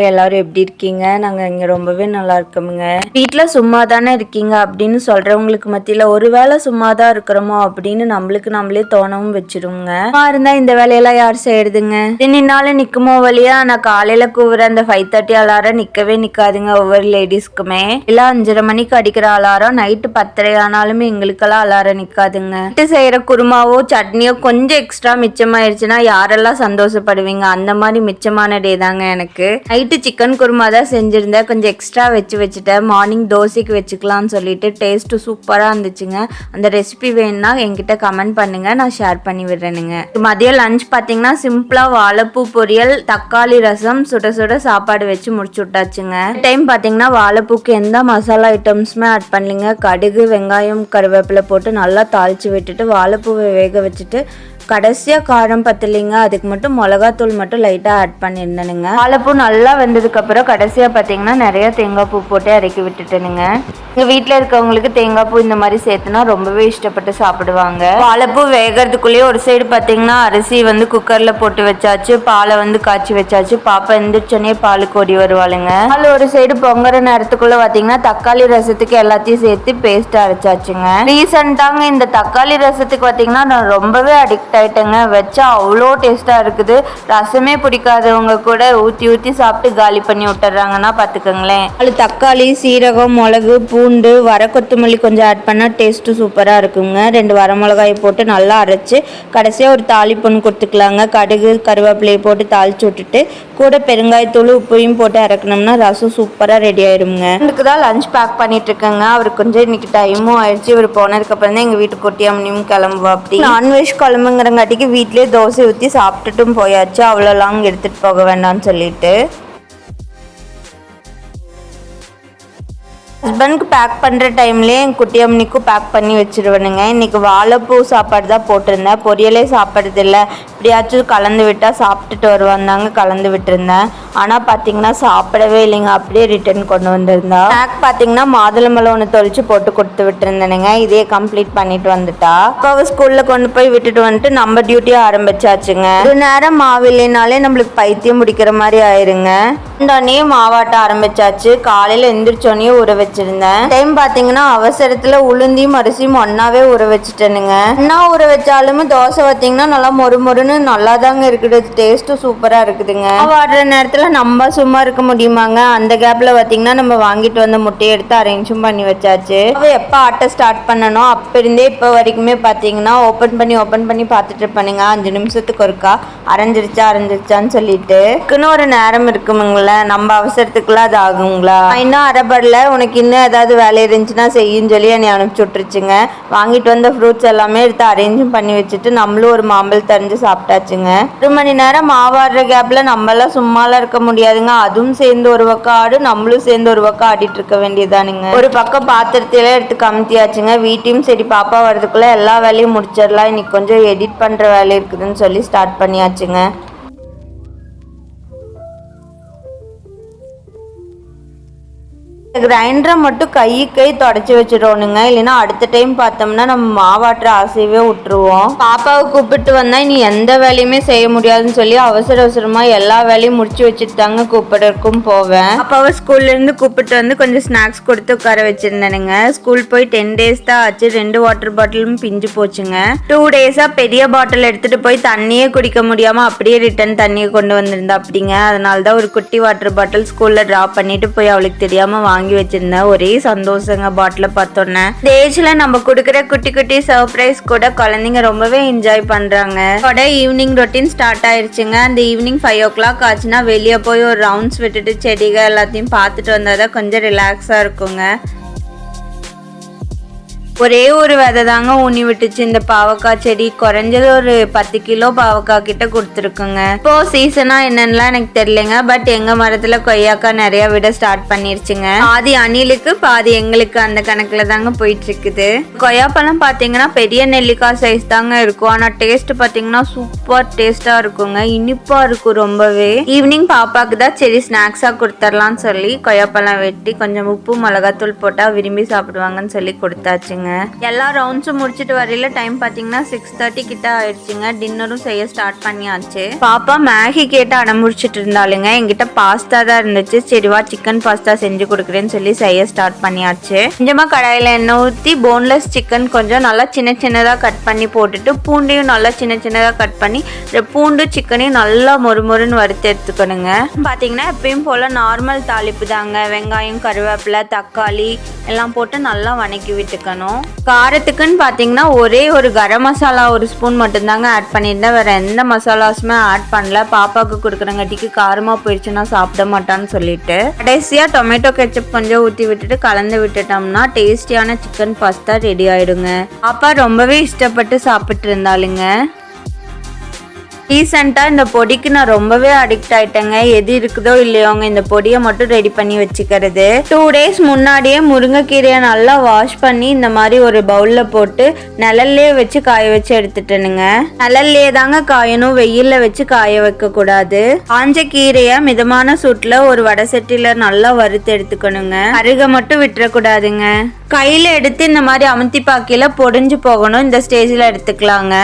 எல்லாரும் எப்படி இருக்கீங்க? நாங்க இங்க ரொம்பவே நல்லா இருக்கோமுங்க. வீட்ல சும்மா தானே இருக்கீங்க அப்படின்னு சொல்றவங்களுக்கு மத்தியில ஒருவேளை சும்மா தான் இருக்கிறோமோ அப்படின்னு நம்மளுக்கு நம்மளே தோணவும் வச்சிருங்க. சும்மா இருந்தா இந்த வேலையெல்லாம் யார் செய்யறதுங்க? நின்னாலும் நிக்குமோ வழியா நான் காலையில கூவுற அந்த 5:30 அலாரம் நிக்கவே நிக்காதுங்க. ஒவ்வொரு லேடிஸ்க்குமே எல்லாம் 5:30 மணிக்கு அடிக்கிற அலாரம் நைட்டு 10:30 ஆனாலுமே எங்களுக்கெல்லாம் அலாரம் நிக்காதுங்க. நைட்டு செய்யற குருமாவோ சட்னியோ கொஞ்சம் எக்ஸ்ட்ரா மிச்சமாயிருச்சுன்னா யாரெல்லாம் சந்தோஷப்படுவீங்க? அந்த மாதிரி மிச்சமான டே தாங்க எனக்கு. நைட்டு சிக்கன் குருமா தான் செஞ்சிருந்தேன். கொஞ்சம் எக்ஸ்ட்ரா வச்சுட்டேன். மார்னிங் தோசைக்கு வச்சுக்கலாம்னு சொல்லிட்டு டேஸ்ட் சூப்பரா இருந்துச்சுங்க. அந்த ரெசிபி வேணும்னா என்கிட்ட கமெண்ட் பண்ணுங்க, நான் ஷேர் பண்ணி விடுறேனுங்க. மதியம் லஞ்ச் பார்த்தீங்கன்னா சிம்பிளா வாழைப்பூ பொரியல், தக்காளி ரசம், சுட சுட சாப்பாடு வச்சு முடிச்சு விட்டாச்சுங்க. டைம் பார்த்தீங்கன்னா வாழைப்பூக்கு எந்த மசாலா ஐட்டம்ஸுமே ஆட் பண்ணலிங்க. கடுகு, வெங்காயம், கருவேப்பிலை போட்டு நல்லா தாளிச்சு விட்டுட்டு வாழைப்பூவை வேக வச்சுட்டு கடைசியாக காரம் பத்தலைங்க, அதுக்கு மட்டும் மிளகாத்தூள் மட்டும் லைட்டாக ஆட் பண்ணியிருந்தேனுங்க. வாழைப்பூ நல்லா வெந்ததுக்கப்புறம் கடைசியாக பார்த்தீங்கன்னா நிறைய தேங்காய் பூ போட்டு இறக்கி விட்டுட்டேனுங்க. எங்கள் வீட்டில் இருக்கவங்களுக்கு தேங்காய் பூ இந்த மாதிரி சேர்த்துனா ரொம்பவே இஷ்டப்பட்டு சாப்பிடுவாங்க. வாழைப்பூ வேகிறதுக்குள்ளேயே ஒரு சைடு பார்த்தீங்கன்னா அரிசி குக்கரில் போட்டு வச்சாச்சு, பாலை காய்ச்சி வச்சாச்சு. பாப்பா எந்திரிச்சோன்னே பாலுக்கு ஓடி வருவாளுங்க. பால் ஒரு சைடு பொங்குற நேரத்துக்குள்ளே பார்த்தீங்கன்னா தக்காளி ரசத்துக்கு எல்லாத்தையும் சேர்த்து பேஸ்ட் அரைச்சாச்சுங்க. ரீசெண்டாங்க இந்த தக்காளி ரசத்துக்கு பார்த்தீங்கன்னா நான் ரொம்பவே அடிக்ட் ஆயிட்டேங்க. வச்சா அவ்வளோ டேஸ்ட்டாக இருக்குது. ரசமே பிடிக்காதவங்க கூட ஊற்றி சாப்பிட்டு காலி பண்ணி விட்டுறாங்கன்னா பார்த்துக்கோங்களேன். அது தக்காளி, சீரகம், மிளகு, பூண்டு, வர கொத்தமல்லி கொஞ்சம் ஆட் பண்ணால் டேஸ்ட்டு சூப்பராக இருக்குங்க. 2 வரமிளகாயை போட்டு நல்லா அரைச்சி கடைசியாக ஒரு தாளிப்பொண்ணு கொடுத்துக்கலாங்க. கடுகு, கருவேப்பிலையை போட்டு தாளிச்சு விட்டுட்டு கூட பெருங்காயத்தூள், உப்பையும் போட்டு இறக்கணும்னா ரசம் சூப்பராக ரெடி ஆயிடுங்க. இதுக்கு தான் லஞ்ச் பேக் பண்ணிட்டு இருக்கேங்க. அவருக்கு கொஞ்சம் இன்னைக்கு டைமும் ஆயிடுச்சு. இவர் போனதுக்கப்புறம் தான் எங்கள் வீட்டுக்கு கொட்டியாமனியும் கிளம்புவா. அப்படி நான்வெஜ் குழம்புங்கிறங்காட்டிக்கு வீட்டிலே தோசை ஊற்றி சாப்பிட்டுட்டும் போயாச்சு. அவ்வளோ லாங் எடுத்துகிட்டு போக வேண்டாம்னு சொல்லிட்டு ஹஸ்பண்ட்க்கு பேக் பண்ணுற டைம்லேயே என் குட்டியம்மனிக்கும் பேக் பண்ணி வச்சுருவேனுங்க. இன்றைக்கி வாழைப்பூ சாப்பாடு தான் போட்டிருந்தேன். பொரியலே சாப்பிட்றது இல்லை, இப்படியாச்சும் கலந்து விட்டால் சாப்பிட்டுட்டு வருவாந்தாங்க கலந்து விட்டுருந்தேன். ஆனால் பார்த்தீங்கன்னா சாப்பிடவே இல்லைங்க, அப்படியே ரிட்டர்ன் கொண்டு வந்திருந்தா. பேக் பார்த்தீங்கன்னா மாதுளம்பழம் ஒன்று தொளிச்சு போட்டு கொடுத்து விட்டுருந்தேனுங்க. இதே கம்ப்ளீட் பண்ணிட்டு வந்துட்டா. அப்பாவை ஸ்கூலில் கொண்டு போய் விட்டுட்டு வந்துட்டு நம்ம டியூட்டியை ஆரம்பிச்சாச்சுங்க. ஒரு நேரம் மாவு இல்லைனாலே நம்மளுக்கு பைத்தியம் பிடிக்கிற மாதிரி ஆயிருங்க. உடனே மாவாட்ட ஆரம்பிச்சாச்சு. காலையில் எந்திரிச்சோடனே ஊற வச்சிருந்தேன். டைம் பார்த்தீங்கன்னா அவசரத்தில் உளுந்தியும் அரிசியும் ஒன்னாவே ஊற வச்சுட்டேனுங்க. ஒன்னா ஊற வச்சாலுமே தோசை பார்த்தீங்கன்னா நல்லா மொறுன்னு நல்லா தாங்க இருக்குது. டேஸ்ட்டும் சூப்பராக இருக்குதுங்க. மாவாடுற நேரத்தில் நம்ம சும்மா இருக்க முடியுமாங்க? அந்த கேப்பில் பார்த்தீங்கன்னா நம்ம வாங்கிட்டு வந்த முட்டையை எடுத்து அரேஞ்சும் பண்ணி வச்சாச்சு. அவ எப்போ ஆட்ட ஸ்டார்ட் பண்ணணும் அப்போ இருந்தே இப்போ வரைக்குமே பார்த்தீங்கன்னா ஓப்பன் பண்ணி பார்த்துட்டு இருப்பானுங்க. 5 நிமிஷத்துக்கு ஒருக்கா அரைஞ்சிருச்சான்னு சொல்லிட்டு இதுக்குன்னு ஒரு நேரம் இருக்குமுங்கள. நம்ம அவசரத்துக்குலாம் அது ஆகுங்களா? இன்னும் அரைப்படல, உனக்கு இன்னும் ஏதாவது வேலை இருந்துச்சுன்னா செய்யுன்னு சொல்லி என்னை அனுப்பிச்சி விட்டுருச்சுங்க. வாங்கிட்டு வந்த ஃப்ரூட்ஸ் எல்லாமே எடுத்து அரேஞ்சும் பண்ணி வச்சுட்டு நம்மளும் ஒரு மாம்பழம் தெரிஞ்சு சாப்பிட்டாச்சுங்க. 1 மணி நேரம் மாவாடுற கேப்ல நம்மளாம் சும்மாலாம் இருக்க முடியாதுங்க. அதுவும் சேர்ந்து ஒரு பக்கம் ஆடு, நம்மளும் சேர்ந்து ஒரு பக்கம் ஆடிட்டு இருக்க வேண்டியதானுங்க. ஒரு பக்கம் பாத்திரத்தில எடுத்து கமுத்தியாச்சுங்க. வீட்டையும் சரி பாப்பா வர்றதுக்குள்ள எல்லா வேலையும் முடிச்சிடலாம், இன்னைக்கு கொஞ்சம் எடிட் பண்ற வேலை இருக்குதுன்னு சொல்லி ஸ்டார்ட் பண்ணியாச்சுங்க. கிரைண்டரை மட்டும் கை தொடச்சி வச்சிடணுங்க, இல்லைன்னா அடுத்த டைம் பார்த்தோம்னா நம்ம மாவாட்டுற ஆசையவே விட்டுருவோம். பாப்பாவை கூப்பிட்டு வந்தா இனி எந்த வேலையுமே செய்ய முடியாதுன்னு சொல்லி அவசரமா எல்லா வேலையும் முடிச்சு வச்சுட்டு தாங்க கூப்பிடறக்கும் போவேன். பாப்பாவை ஸ்கூல்ல இருந்து கூப்பிட்டு கொஞ்சம் ஸ்நாக்ஸ் கொடுத்து உட்கார வச்சிருந்தேனுங்க. ஸ்கூல் போய் 10 days தான் ஆச்சு. 2 வாட்டர் பாட்டிலும் பிஞ்சு போச்சுங்க. 2 days பெரிய பாட்டில் எடுத்துட்டு போய் தண்ணியே குடிக்க முடியாம அப்படியே ரிட்டர்ன் தண்ணியை கொண்டு வந்திருந்தா அப்படிங்க. அதனாலதான் ஒரு குட்டி வாட்டர் பாட்டில் ஸ்கூல்ல டிராப் பண்ணிட்டு போய் அவளுக்கு தெரியாம வாங்கி வச்சிருந்தேன். ஒரே சந்தோஷங்க பாட்டில பார்த்தோன்னே. இந்த ஏஜ்ல நம்ம கொடுக்குற குட்டி சர்ப்ரைஸ் கூட குழந்தைங்க ரொம்பவே என்ஜாய் பண்றாங்க. ஈவினிங் ரொட்டீன் ஸ்டார்ட் ஆயிருச்சுங்க. அந்த ஈவினிங் 5 o'clock ஆச்சுன்னா வெளியே போய் ஒரு ரவுண்ட்ஸ் விட்டுட்டு செடிகள் எல்லாத்தையும் பார்த்துட்டு வந்தாதான் கொஞ்சம் ரிலாக்ஸா இருக்குங்க. ஒரே ஒரு விதை தாங்க ஊனி விட்டுச்சு இந்த பாவக்காய் செடி. குறைஞ்சது ஒரு 10 கிலோ பாவக்காய் கிட்ட கொடுத்துருக்குங்க. இப்போ சீசனா என்னன்னுலாம் எனக்கு தெரியலங்க. பட் எங்க மரத்துல கொய்யாக்காய் நிறைய விட ஸ்டார்ட் பண்ணிருச்சுங்க. பாதி அணிலுக்கு பாதி எங்களுக்கு அந்த கணக்குல தாங்க போயிட்டு இருக்குது. கொய்யாப்பழம் பாத்தீங்கன்னா பெரிய நெல்லிக்காய் சைஸ் தாங்க இருக்கும். ஆனா டேஸ்ட் பாத்தீங்கன்னா சூப்பர் டேஸ்டா இருக்குங்க. இனிப்பா இருக்கும் ரொம்பவே. ஈவினிங் பாப்பாக்கு தான் சரி ஸ்நாக்ஸா கொடுத்துடலாம்னு சொல்லி கொய்யாப்பழம் வெட்டி கொஞ்சம் உப்பு மிளகாத்தூள் போட்டா விரும்பி சாப்பிடுவாங்கன்னு சொல்லி கொடுத்தாச்சுங்க. வச்சுட்டேங்க. எல்லா ரவுண்ட்ஸும் முடிச்சுட்டு வரையில டைம் பார்த்தீங்கன்னா 6:30 கிட்ட ஆயிடுச்சுங்க. டின்னரும் செய்ய ஸ்டார்ட் பண்ணியாச்சு. பாப்பா மேகி கேட்டு அடம்பிடிச்சிட்டு இருந்தாலுங்க. என்கிட்ட பாஸ்தா தான் இருந்துச்சு. சரிவா சிக்கன் பாஸ்தா செஞ்சு கொடுக்குறேன்னு சொல்லி செய்ய ஸ்டார்ட் பண்ணியாச்சு. கொஞ்சமாக கடாயில் எண்ணெய் ஊற்றி போன்லெஸ் சிக்கன் கொஞ்சம் நல்லா சின்ன சின்னதாக கட் பண்ணி போட்டுட்டு பூண்டையும் நல்லா சின்ன சின்னதாக கட் பண்ணி பூண்டு சிக்கனையும் நல்லா மொறுமொறுன்னு வறுத்து எடுத்துக்கணுங்க. பார்த்தீங்கன்னா எப்பயும் போல் நார்மல் தாளிப்பு தாங்க. வெங்காயம், கருவேப்பிலை, தக்காளி எல்லாம் போட்டு நல்லா வணக்கி விட்டுக்கணும். காரத்துக்குன்னு பார்த்தீங்கன்னா ஒரே ஒரு கரம் மசாலா ஒரு ஸ்பூன் மட்டும்தாங்க ஆட் பண்ணியிருந்தேன். வேறு எந்த மசாலாஸுமே ஆட் பண்ணல. பாப்பாவுக்கு கொடுக்குறங்காட்டிக்கு காரமாக போயிடுச்சுன்னா சாப்பிட மாட்டான்னு சொல்லிட்டு கடைசியாக டொமேட்டோ கெச்சப் கொஞ்சம் ஊற்றி விட்டுட்டு கலந்து விட்டுட்டோம்னா டேஸ்டியான சிக்கன் பாஸ்தா ரெடி ஆகிடுங்க. பாப்பா ரொம்பவே இஷ்டப்பட்டு சாப்பிட்டு இருந்தாலுங்க. ரீசெண்டாக இந்த பொடிக்கு நான் ரொம்பவே அடிக்ட் ஆகிட்டேங்க. எது இருக்குதோ இல்லையோங்க இந்த பொடியை மட்டும் ரெடி பண்ணி வச்சுக்கிறது. 2 days முன்னாடியே முருங்கைக்கீரையை நல்லா வாஷ் பண்ணி இந்த மாதிரி ஒரு பவுலில் போட்டு நிழல்லே வச்சு காய வச்சு எடுத்துட்டேனுங்க. நிழல்லே தாங்க காயணும், வெயிலில் வச்சு காய வைக்கக்கூடாது. காஞ்ச கீரையை மிதமான சூட்டில் ஒரு வடை சட்டியில் நல்லா வறுத்து எடுத்துக்கணுங்க. அருகை மட்டும் விட்டுறக்கூடாதுங்க. கையில் எடுத்து இந்த மாதிரி அமுத்தி பாக்கியில் பொடிஞ்சு போகணும். இந்த ஸ்டேஜில் எடுத்துக்கலாங்க.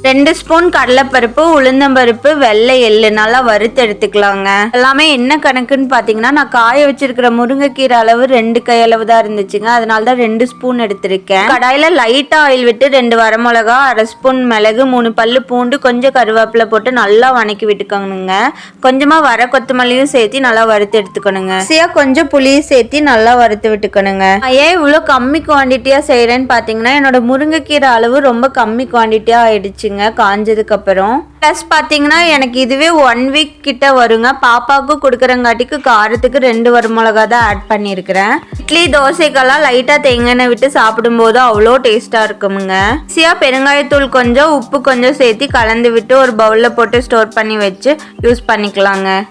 2 ஸ்பூன் கடலைப்பருப்பு, உளுந்தம்பருப்பு, வெள்ளை எள்ளு நல்லா வறுத்து எடுத்துக்கலாங்க. எல்லாமே என்ன கணக்குன்னு பார்த்தீங்கன்னா நான் காய வச்சிருக்கிற முருங்கைக்கீரை அளவு 2 கையளவு தான் இருந்துச்சுங்க. அதனால தான் 2 ஸ்பூன் எடுத்திருக்கேன். கடாயில் லைட்டாக ஆயில் விட்டு 2 வரமிளகா, 1/2 ஸ்பூன் மிளகு, 3 பல்லு பூண்டு, கொஞ்சம் கருவேப்பிலை போட்டு நல்லா வணக்கி விட்டுக்கணுங்க. கொஞ்சமாக வர கொத்தமல்லியும் சேர்த்து நல்லா வறுத்து எடுத்துக்கணுங்க. கொஞ்சம் புளியும் சேர்த்து நல்லா வறுத்து விட்டுக்கணுங்க. ஏன் இவ்வளோ கம்மி குவான்டிட்டியாக செய்கிறேன்னு பார்த்தீங்கன்னா என்னோட முருங்கைக்கீரை அளவு ரொம்ப கம்மி குவான்டிட்டியாக ஆயிடுச்சு காஞ்சதுக்கு அப்புறம். பிளஸ் பாத்தீங்கன்னா எனக்கு இதுவே 1 வீக் கிட்ட வருங்க. பாப்பாவுக்கு கொடுக்குறங்காட்டிக்கு காரத்துக்கு 2 வரமிளகா தான் ஆட் பண்ணியிருக்கிறேன். இட்லி தோசைக்கெல்லாம் லைட்டா தேங்காய் விட்டு சாப்பிடும்போது அவ்வளோ டேஸ்டா இருக்குமுங்க. ஈஸியா பெருங்காயத்தூள் கொஞ்சம், உப்பு கொஞ்சம் சேர்த்து கலந்து விட்டு ஒரு பவுல்ல போட்டு ஸ்டோர் பண்ணி வச்சு யூஸ் பண்ணிக்கலாங்க.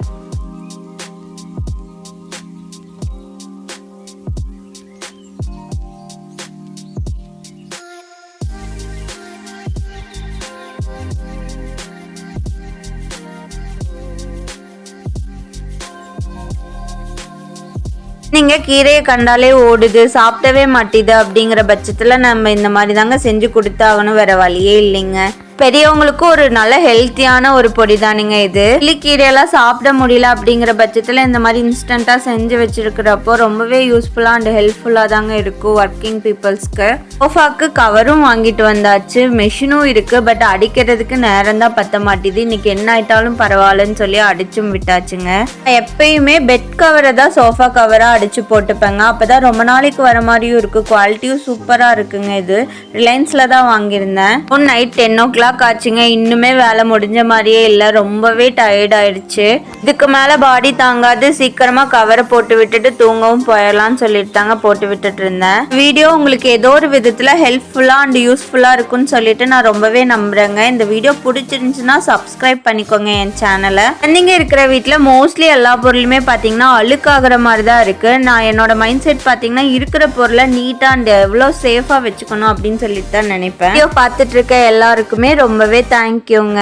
நீங்க கீரையை கண்டாலே ஓடுது, சாப்பிடவே மாட்டேது அப்படிங்கிற பட்சத்துல நம்ம இந்த மாதிரி தாங்க செஞ்சு கொடுத்தாகணும். வேற வழியே இல்லைங்க. பெரியவங்களுக்கும் ஒரு நல்ல ஹெல்த்தியான ஒரு பொடி தானுங்க இது. கீரையெல்லாம் சாப்பிட முடியல அப்படிங்கிற பட்சத்தில் இந்த மாதிரி இன்ஸ்டண்ட்டாக செஞ்சு வச்சிருக்கிறப்போ ரொம்பவே யூஸ்ஃபுல்லாக அண்ட் ஹெல்ப்ஃபுல்லாக தாங்க இருக்கும் ஒர்க்கிங் பீப்புள்ஸ்க்கு. சோஃபாக்கு கவரும் வாங்கிட்டு வந்தாச்சு, மெஷினும் இருக்குது. பட் அடிக்கிறதுக்கு நேரம் தான் பற்ற மாட்டேது. இன்னைக்கு என்ன ஆயிட்டாலும் பரவாயில்லன்னு சொல்லி அடிச்சும் விட்டாச்சுங்க. எப்பயுமே பெட் கவரை தான் சோஃபா கவராக அடிச்சு போட்டுப்பேங்க. அப்போ தான் ரொம்ப நாளைக்கு வர மாதிரியும் இருக்குது. குவாலிட்டியும் சூப்பராக இருக்குங்க. இது ரிலையன்ஸில் தான் வாங்கியிருந்தேன். நைட் 10 o'clock ஆச்சுங்க. இன்னுமே வேலை முடிஞ்ச மாதிரியே இல்லை. ரொம்பவே டயர்ட் ஆயிடுச்சு. இதுக்கு மேல பாடி தாங்காது, சீக்கிரமா கவரை போட்டு விட்டுட்டு தூங்கவும் போயிடலாம்னு சொல்லிட்டு தாங்க போட்டு விட்டுட்டு இருந்தேன். வீடியோ உங்களுக்கு ஏதோ ஒரு விதத்துல ஹெல்ப்ஃபுல்லா அண்ட் யூஸ்ஃபுல்லா இருக்கும்னு சொல்லிட்டு நான் ரொம்பவே நம்புறேங்க. இந்த வீடியோ பிடிச்சிருந்துச்சுன்னா சப்ஸ்கிரைப் பண்ணிக்கோங்க என் சேனலை. குழந்தைங்க இருக்கிற வீட்டுல மோஸ்ட்லி எல்லா பொருளுமே பாத்தீங்கன்னா அழுக்காகிற மாதிரி தான் இருக்கு. நான் என்னோட மைண்ட் செட் பாத்தீங்கன்னா இருக்கிற பொருளை நீட்டா அண்ட் எவ்வளோ சேஃபா வச்சுக்கணும் அப்படின்னு சொல்லிட்டு தான் நினைப்பேன். வீடியோ பார்த்துட்டு இருக்க எல்லாருக்குமே ரொம்பவே தேங்க்யூங்க.